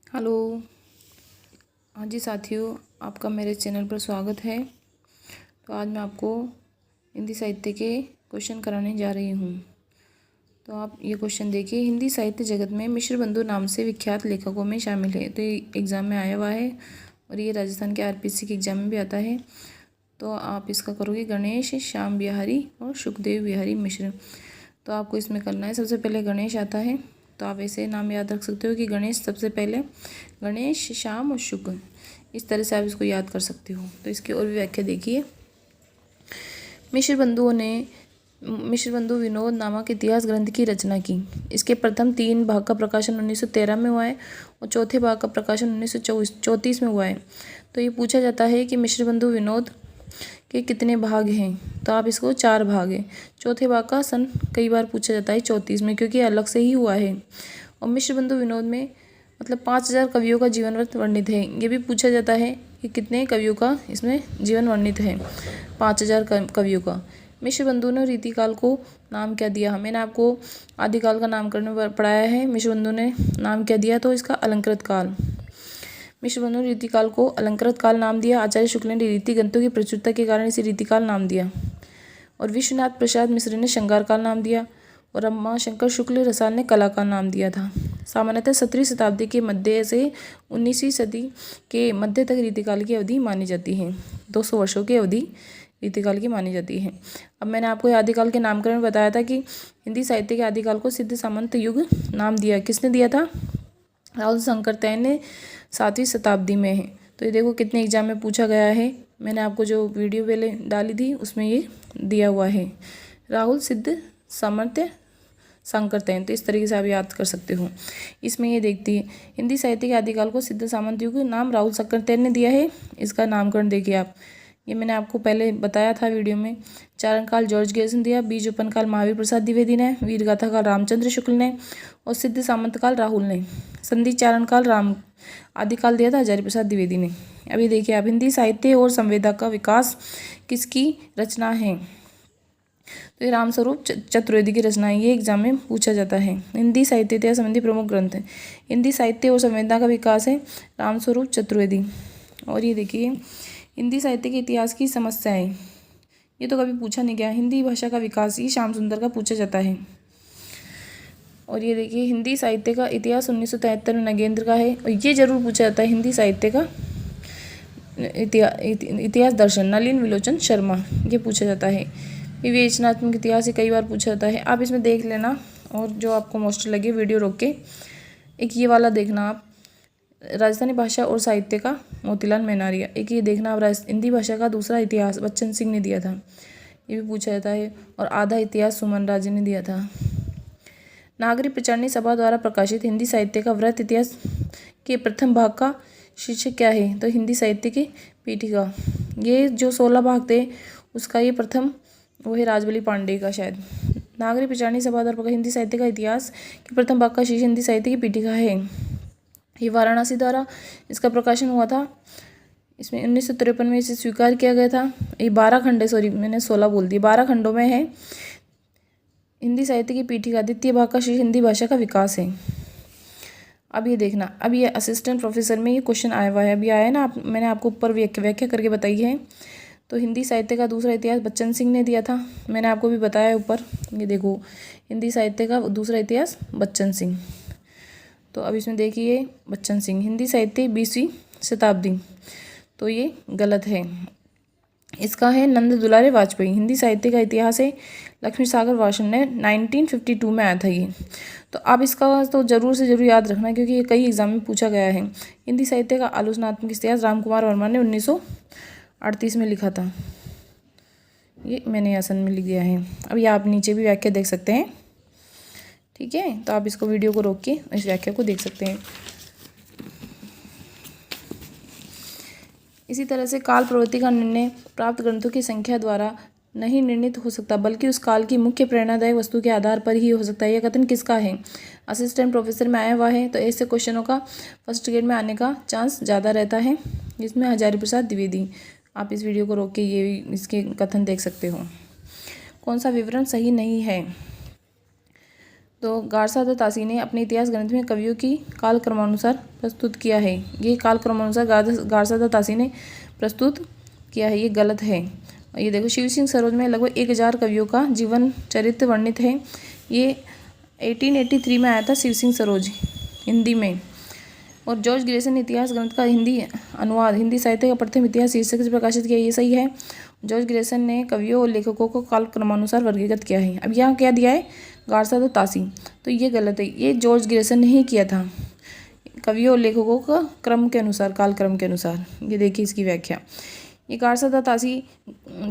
Hello. हाँ जी साथियों, आपका मेरे चैनल पर स्वागत है। तो आज मैं आपको हिंदी साहित्य के क्वेश्चन कराने जा रही हूँ। तो आप ये क्वेश्चन देखिए। हिंदी साहित्य जगत में मिश्रबंधु नाम से विख्यात लेखकों में शामिल है। तो ये एग्ज़ाम में आया हुआ है और ये राजस्थान के आरपीएससी के एग्ज़ाम में भी आता है। तो आप इसका करोगे गणेश, श्याम बिहारी और सुखदेव बिहारी मिश्र। तो आपको इसमें करना है, सबसे पहले गणेश आता है। तो आप ऐसे नाम याद रख सकते हो कि गणेश सबसे पहले, गणेश, श्याम और शुक। इस तरह से आप इसको याद कर सकते हो। तो इसकी और भी व्याख्या देखिए। मिश्रबंधु विनोद नामक इतिहास ग्रंथ की रचना की। इसके प्रथम 3 भाग का प्रकाशन 1913 में हुआ है और चौथे भाग का प्रकाशन 1934 में हुआ है। तो ये पूछा जाता है कि मिश्रबंधु विनोद के कितने भाग हैं। तो आप इसको 4 भाग हैं। चौथे भाग का सन कई बार पूछा जाता है 34 में, क्योंकि अलग से ही हुआ है। और मिश्रबंधु विनोद में मतलब 5000 कवियों का जीवन वृत्त वर्णित है। ये भी पूछा जाता है कि कितने कवियों का इसमें जीवन वर्णित है। 5000 कवियों का। मिश्रबंधु ने रीतिकाल को नाम क्या दिया। मैंने आपको आदिकाल का नामकरण पढ़ाया है। मिश्रबंधु ने नाम क्या दिया, तो इसका अलंकृत काल। मिश्रबंधु ने रीतिकाल को अलंकृत काल नाम दिया। आचार्य शुक्ल ने रीति ग्रंथों की प्रचुरता के कारण इसे रीतिकाल नाम दिया। और विश्वनाथ प्रसाद मिश्र ने श्रृंगार काल नाम दिया। और रमाशंकर शुक्ल रसाल ने कला काल नाम दिया था। सामान्यतः 17वीं शताब्दी के मध्य से 19वीं सदी के मध्य तक रीतिकाल की अवधि मानी जाती है। 200 वर्षों की अवधि रीतिकाल की मानी जाती है। अब मैंने आपको आदिकाल के नामकरण बताया था कि हिंदी साहित्य के आदिकाल को सिद्ध सामंत युग नाम दिया। किसने दिया था? राहुल शंकरतैन ने 7वीं शताब्दी में है। तो ये देखो कितने एग्जाम में पूछा गया है। मैंने आपको जो वीडियो पहले डाली थी उसमें ये दिया हुआ है, राहुल सिद्ध सामर्थ्य शंकरतैन। तो इस तरीके से आप याद कर सकते हो। इसमें ये देखती है, हिंदी साहित्य के आदिकाल को सिद्ध सामंत युग नाम राहुल शंकरतैन ने दिया है। इसका नामकरण देखिए आप। ये मैंने आपको पहले बताया था वीडियो में। चारण काल जॉर्ज गैसन दिया, बीज उपन काल महावीर प्रसाद द्विवेदी ने, वीर गाथा काल रामचंद्र शुक्ल ने और सिद्ध सामंत काल राहुल ने। संधि चारण काल आदिकाल दिया था हजारी प्रसाद द्विवेदी ने। अभी देखिए आप, हिंदी साहित्य और संवेदा का विकास किसकी रचना है। तो ये रामस्वरूप चतुर्वेदी की रचना है। ये एग्जाम में पूछा जाता है। हिंदी साहित्य इतिहास संबंधी प्रमुख ग्रंथ है। हिंदी साहित्य और संवेदना का विकास है रामस्वरूप चतुर्वेदी। और ये देखिए हिंदी साहित्य के इतिहास की समस्याएं, ये तो कभी पूछा नहीं गया। हिंदी भाषा का विकास, ये श्याम सुंदर का पूछा जाता है। और ये देखिए हिंदी साहित्य का इतिहास 1973 में नगेंद्र का है। और ये जरूर पूछा जाता है हिंदी साहित्य का इतिहास दर्शन नलिन विलोचन शर्मा, ये पूछा जाता है। विवेचनात्मक इतिहास ये कई बार पूछा जाता है। आप इसमें देख लेना और जो आपको मोस्ट लगे वीडियो रोक के एक ये वाला देखना आप, राजस्थानी भाषा और साहित्य का मोतीलाल मेहनारिया। एक ये देखना आप, हिंदी भाषा का दूसरा इतिहास बच्चन सिंह ने दिया था, ये भी पूछा जाता है। और आधा इतिहास सुमन राजे ने दिया था। नागरिक प्रचारणी सभा द्वारा प्रकाशित हिंदी साहित्य का वृत्त इतिहास के प्रथम भाग का शीर्षक क्या है। तो हिंदी साहित्य की पीठिका। ये जो 16 भाग थे उसका ये प्रथम वो है राजबली पांडे का शायद। नागरिक प्रचारणी सभा द्वारा प्रकाशित हिंदी साहित्य का इतिहास के प्रथम भाग का शीर्षक हिंदी साहित्य की पीठिका है। ये वाराणसी द्वारा इसका प्रकाशन हुआ था। इसमें 1953 में इसे स्वीकार किया गया था। ये 12 खंड है, सॉरी मैंने 16 बोल दिया, 12 खंडों में है। हिंदी साहित्य की पीठिका। द्वितीय भाग का शीर्षक हिंदी भाषा का विकास है। अब ये देखना, अब ये असिस्टेंट प्रोफेसर में ये क्वेश्चन आया हुआ है, अभी आया है ना। मैंने आपको ऊपर व्याख्या करके बताई है। तो हिंदी साहित्य का दूसरा इतिहास बच्चन सिंह ने दिया था, मैंने आपको भी बताया ऊपर। ये देखो हिंदी साहित्य का दूसरा इतिहास बच्चन सिंह। तो अब इसमें देखिए बच्चन सिंह, हिंदी साहित्य 20वीं शताब्दी, तो ये गलत है। इसका है नंद दुलारे वाजपेयी। हिंदी साहित्य का इतिहास है लक्ष्मी सागर वासन ने 1952 में आया था ये। तो आप इसका तो जरूर से जरूर याद रखना, क्योंकि ये कई एग्जाम में पूछा गया है। हिंदी साहित्य का आलोचनात्मक इतिहास राम कुमार वर्मा ने 1938 में लिखा था। ये मैंने आसन में लिख दिया है। अब ये आप नीचे भी व्याख्या देख सकते हैं, ठीक है। तो आप इसको वीडियो को रोक के इस व्याख्या को देख सकते हैं। इसी तरह से काल प्रवृत्ति का निर्णय प्राप्त ग्रंथों की संख्या द्वारा नहीं निर्णित हो सकता, बल्कि उस काल की मुख्य प्रेरणादायक वस्तु के आधार पर ही हो सकता है। यह कथन किसका है? असिस्टेंट प्रोफेसर में आया हुआ है। तो ऐसे क्वेश्चनों का फर्स्ट ग्रेड में आने का चांस ज़्यादा रहता है, जिसमें हजारी प्रसाद द्विवेदी। आप इस वीडियो को रोक के ये इसके कथन देख सकते हो। कौन सा विवरण सही नहीं है? तो गारसादा तासी ने अपने इतिहास ग्रंथ में कवियों की काल क्रमानुसार प्रस्तुत किया है। ये काल क्रमानुसार गारसादा तासी ने प्रस्तुत किया है, ये गलत है। ये देखो शिव सिंह सरोज में लगभग 1000 कवियों का जीवन चरित्र वर्णित है। ये 1883 में आया था शिव सिंह सरोज हिंदी में। और जॉर्ज ग्रेसन ने इतिहास ग्रंथ का हिंदी अनुवाद हिंदी साहित्य का प्रथम इतिहास शीर्षक से प्रकाशित किया, ये सही है। जॉर्ज ग्रेसन ने कवियों और लेखकों को काल क्रमानुसार वर्गीकृत किया है। अब यहाँ क्या दिया है, गारसादा तासी, तो ये गलत है। ये जॉर्ज ग्रेसन ने ही किया था, कवियों और लेखकों का क्रम के अनुसार, काल क्रम के अनुसार। ये देखिए इसकी व्याख्या। ये गारसादा तासी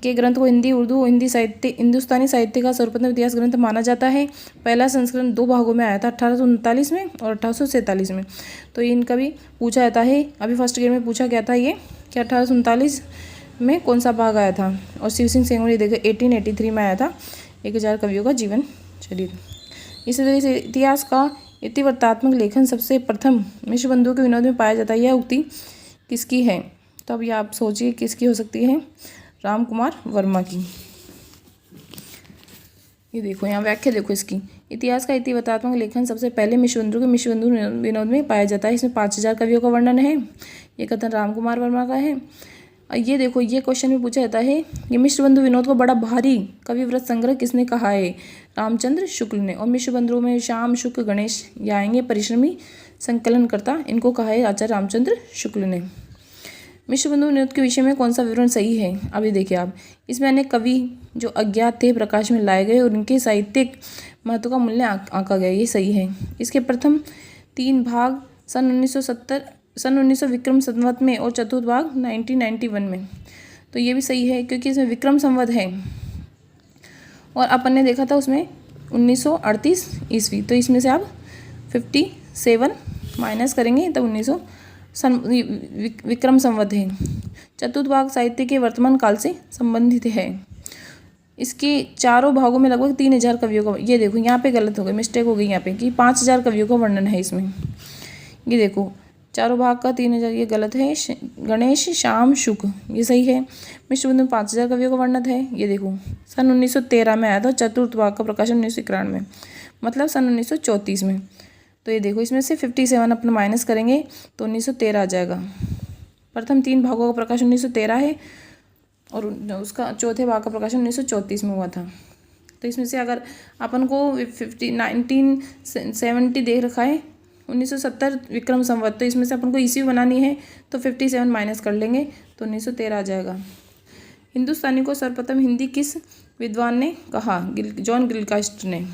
के ग्रंथ को हिंदी, उर्दू, हिंदुस्तानी साहित्य का सर्वप्रथम इतिहास ग्रंथ माना जाता है। पहला संस्करण 2 भागों में आया था, 1839 में और 1847 में। तो इनका भी पूछा जाता है, अभी फर्स्ट ग्रेड में पूछा गया था ये कि 1839 में कौन सा भाग आया था। और शिव सिंह सेंगुरी देखो 1883 में आया था, 1000 कवियों का जीवन चरित्र। इसी तरह से इतिहास का इतिवृत्तात्मक लेखन सबसे प्रथम मिश्रबंधुओं के विनोद में पाया जाता है। यह उक्ति किसकी है? तो अभी आप सोचिए किसकी हो सकती है? राम कुमार वर्मा की। ये देखो यहाँ व्याख्या देखो इसकी। इतिहास का इतिवृत्तात्मक लेखन सबसे पहले मिश्रबंधु विनोद में पाया जाता है। इसमें 5000 कवियों का वर्णन है। ये कथन राम कुमार वर्मा का है। ये देखो ये क्वेश्चन में पूछा जाता है, ये मिश्रबंधु विनोद को बड़ा भारी कविव्रत संग्रह किसने कहा है? रामचंद्र शुक्ल ने। और मिश्रबंधुओं में श्याम, शुक्ल, गणेश ये आएंगे परिश्रमी संकलनकर्ता, इनको कहा है आचार्य रामचंद्र शुक्ल ने। मिश्रबंधु विनोद के विषय में कौन सा विवरण सही है? अभी देखिए आप, इसमें अनेक कवि जो अज्ञात थे प्रकाश में लाए गए और उनके साहित्यिक महत्व का मूल्य आंका गया, ये सही है। इसके प्रथम 3 भाग सन 1900 विक्रम संवत में और चतुर्थ भाग 1991 में। तो ये भी सही है क्योंकि इसमें विक्रम संवत है और अपन ने देखा था उसमें 1938 ईस्वी। तो इसमें से आप 57 माइनस करेंगे तब 1900 विक्रम संवत है। चतुर्थ भाग साहित्य के वर्तमान काल से संबंधित है। इसके चारों भागों में लगभग 3000 कवियों का, ये देखो यहाँ पे गलत हो गई, मिस्टेक हो गई यहाँ पे कि 5000 कवियों का वर्णन है इसमें। ये देखो चारों भाग का 3000, ये गलत है। गणेश, श्याम, शुक ये सही है। मिश्रबंधु में 5000 कवियों का वर्णन है। ये देखो सन 1913 में आया था। चतुर्थ भाग का प्रकाशन 1991 में, मतलब सन 1934 में। तो ये देखो इसमें से 57 अपन माइनस करेंगे तो 1913 आ जाएगा। प्रथम 3 भागों का प्रकाशन 1913 है और उसका चौथे भाग का प्रकाशन 1934 में हुआ था। तो इसमें से अगर अपन को 1970 देख रखा है 1970 विक्रम संवत, तो इसमें से अपन को ईस्वी बनानी है तो 57 माइनस कर लेंगे तो 1913 आ जाएगा। हिंदुस्तानी को सर्वप्रथम हिंदी किस विद्वान ने कहा? जॉन गिलक्राइस्ट ने।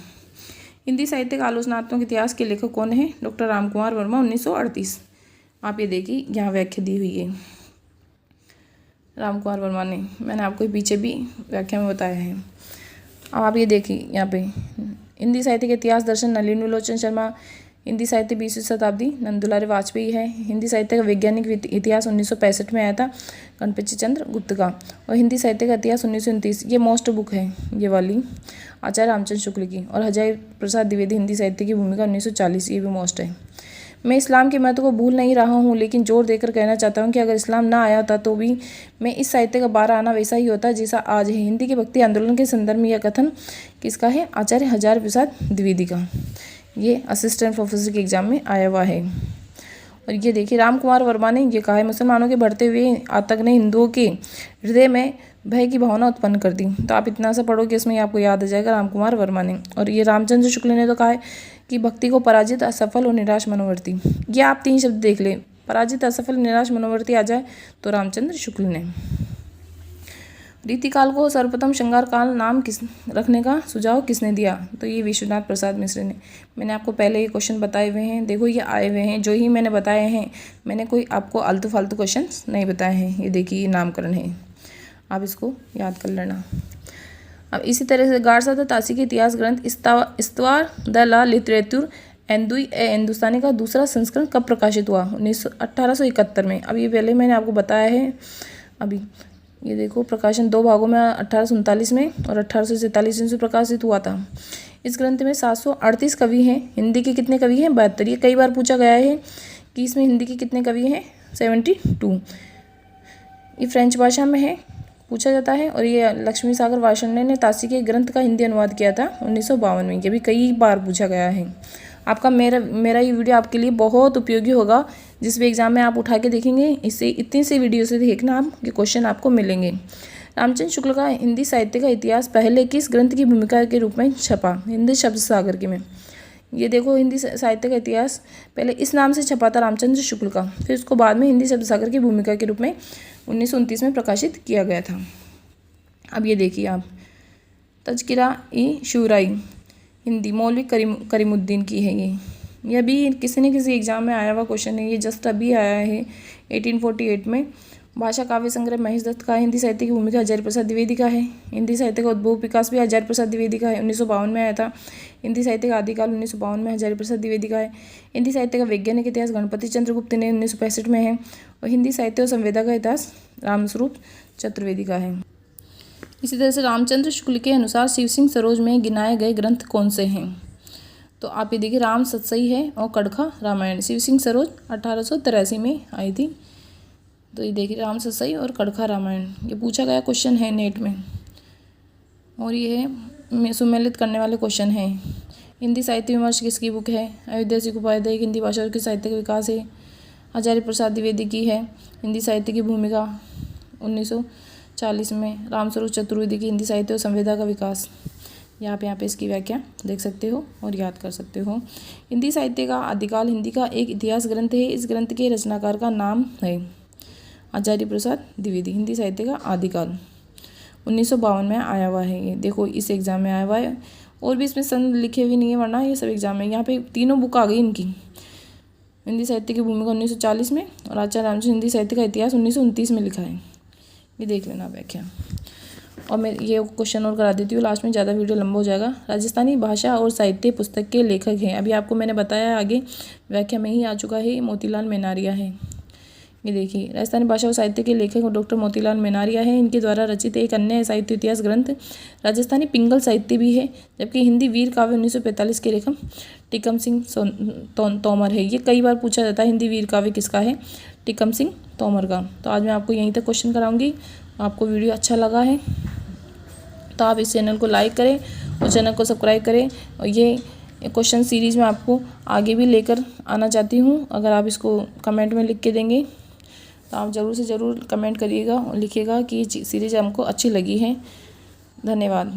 हिंदी साहित्य का आलोचनात्मक इतिहास के लेखक कौन है? डॉक्टर राम कुमार वर्मा 1938। आप ये देखिए यहाँ व्याख्या दी हुई है राम कुमार वर्मा ने, मैंने आपको पीछे भी व्याख्या में बताया है। अब आप ये देखिए यहाँ पे हिंदी साहित्य के इतिहास दर्शन नलिनी लोचन शर्मा। हिंदी साहित्य 20वीं शताब्दी नंदुलारे वाजपेयी है। हिंदी साहित्य का वैज्ञानिक इतिहास 1965 में आया था गणपति चंद्र गुप्त का। और हिंदी साहित्य का इतिहास 1929, ये मोस्ट बुक है ये वाली, आचार्य रामचंद्र शुक्ल की। और हजारी प्रसाद द्विवेदी हिंदी साहित्य की भूमिका 1940, ये भी मोस्ट है। मैं इस्लाम के महत्व को भूल नहीं रहा हूँ, लेकिन जोर देकर कहना चाहता हूँ कि अगर इस्लाम ना आया होता तो भी मैं इस साहित्य का 12 आना वैसा ही होता जैसा आज है। हिंदी के भक्ति आंदोलन के संदर्भ में यह कथन किसका है? आचार्य हजारी प्रसाद द्विवेदी का। ये असिस्टेंट प्रोफेसर के एग्जाम में आया हुआ है। और ये देखिए राम कुमार वर्मा ने ये कहा है, मुसलमानों के बढ़ते हुए आतंक ने हिंदुओं के हृदय में भय की भावना उत्पन्न कर दी। तो आप इतना सा पढ़ोगे इसमें आपको याद आ जाएगा राम कुमार वर्मा ने। और ये रामचंद्र शुक्ल ने तो कहा है कि भक्ति को पराजित, असफल और निराश मनोवर्ती। ये आप 3 शब्द देख लें, पराजित, असफल, निराश मनोवर्ती आ जाए तो रामचंद्र शुक्ल ने। रीतिकाल को सर्वप्रथम श्रृंगार काल नाम रखने का सुझाव किसने दिया? तो ये विश्वनाथ प्रसाद मिश्र ने। मैंने आपको पहले ये क्वेश्चन बताए हुए हैं, देखो ये आए हुए हैं जो ही मैंने बताए हैं, मैंने कोई आपको आलतू फालतू क्वेश्चन नहीं बताए हैं। ये देखिए ये नामकरण है, आप इसको याद कर लेना। अब इसी तरह से गारसादा तासी के इतिहास ग्रंथ इस्तवार द ला लिटरेचर हिंदुस्तानी का दूसरा संस्करण कब प्रकाशित हुआ? 1871 में। अब ये पहले मैंने आपको बताया है। अभी ये देखो प्रकाशन 2 भागों में 1839 में और 1847 में प्रकाशित हुआ था। इस ग्रंथ में 738 कवि हैं। हिंदी के कितने कवि हैं? 72। ये कई बार पूछा गया है कि इसमें हिंदी के कितने कवि हैं? 72। ये फ्रेंच भाषा में है पूछा जाता है। और ये लक्ष्मी सागर वार्ष्णेय ने ताशी के ग्रंथ का हिंदी अनुवाद किया था 1952 में। ये भी कई बार पूछा गया है। आपका मेरा ये वीडियो आपके लिए बहुत उपयोगी होगा। जिस भी एग्जाम में आप उठा के देखेंगे, इससे इतनी सी वीडियो से देखना आप कि क्वेश्चन आपको मिलेंगे। रामचंद्र शुक्ल का हिंदी साहित्य का इतिहास पहले किस ग्रंथ की भूमिका के रूप में छपा? हिंदी शब्द सागर के में। ये देखो, हिंदी साहित्य का इतिहास पहले इस नाम से छपा था रामचंद्र शुक्ल का, फिर उसको बाद में हिंदी शब्द सागर की भूमिका के रूप में 1929 में प्रकाशित किया गया था। अब ये देखिए आप, तज़किरा-ए-शुराई हिंदी मौलवी करीमुद्दीन की है। ये भी किसी न किसी एग्जाम में आया हुआ क्वेश्चन है। ये जस्ट अभी आया है 1848 में। भाषा काव्य संग्रह महेश दत्त का। हिंदी साहित्य की भूमिका हजारी प्रसाद द्विवेदी का है। हिंदी साहित्य का उद्भव विकास भी हजारी प्रसाद द्विवेदी का है, 1952 में आया था। हिंदी साहित्य का आदिकाल 1952 में हजारी प्रसाद द्विवेदी का है। हिंदी साहित्य का वैज्ञानिक इतिहास गणपति चंद्र गुप्त ने 1965 में है। और हिंदी साहित्य और संवेदा का इतिहास रामस्वरूप चतुर्वेदी का है। इसी तरह से रामचंद्र शुक्ल के अनुसार शिव सिंह सरोज में गिनाए गए ग्रंथ कौन से हैं? तो आप ये देखिए, राम सतसई है और कड़खा रामायण। शिव सिंह सरोज 1883 में आई थी। तो ये देखिए, राम सतसई और कड़खा रामायण, ये पूछा गया क्वेश्चन है नेट में। और ये है सुमेलित करने वाले क्वेश्चन हैं। हिंदी साहित्य विमर्श किसकी बुक है? अयोध्या सिंह उपाध्याय की हिंदी भाषा के साहित्य का विकास है। हजारी प्रसाद द्विवेदी की है हिंदी साहित्य की भूमिका 1940 में। रामस्वरूप चतुर्वेदी की हिंदी साहित्य और संवेदा का विकास। यहाँ पे इसकी व्याख्या देख सकते हो और याद कर सकते हो। हिंदी साहित्य का आदिकाल हिंदी का एक इतिहास ग्रंथ है। इस ग्रंथ के रचनाकार का नाम है हजारी प्रसाद द्विवेदी। हिंदी साहित्य का आदिकाल 1952 में आया हुआ है। ये देखो, इस एग्जाम में आया हुआ है। और भी इसमें सन लिखे हुए नहीं है, वरना ये सब एग्जाम में। यहाँ पे तीनों बुक आ गई इनकी। हिंदी साहित्य की भूमिका 1940 में और आचार्य रामचंद्र हिंदी साहित्य का इतिहास 1929 में लिखा है। ये देख लेना व्याख्या। और मैं ये क्वेश्चन और करा देती हूँ लास्ट में, ज़्यादा वीडियो लंबा हो जाएगा। राजस्थानी भाषा और साहित्य पुस्तक के लेखक हैं। अभी आपको मैंने बताया, आगे व्याख्या में ही आ चुका है, मोतीलाल मेनारिया है। ये देखिए, राजस्थानी भाषा और साहित्य के लेखक डॉक्टर मोतीलाल मेनारिया है। इनके द्वारा रचित एक अन्य साहित्य इतिहास ग्रंथ राजस्थानी पिंगल साहित्य भी है। जबकि हिंदी वीर काव्य 1945 के लेखक टिकम सिंह तोमर है। ये कई बार पूछा जाता है, हिंदी वीर काव्य किसका है? टिकम सिंह तोमर का। तो आज मैं आपको यहीं तक क्वेश्चन कराऊंगी। आपको वीडियो अच्छा लगा है तो आप इस चैनल को लाइक करें और चैनल को सब्सक्राइब करें। और ये क्वेश्चन सीरीज़ में आपको आगे भी लेकर आना चाहती हूँ। अगर आप इसको कमेंट में लिख के देंगे तो आप ज़रूर से ज़रूर कमेंट करिएगा और लिखिएगा कि ये सीरीज़ हमको अच्छी लगी है। धन्यवाद।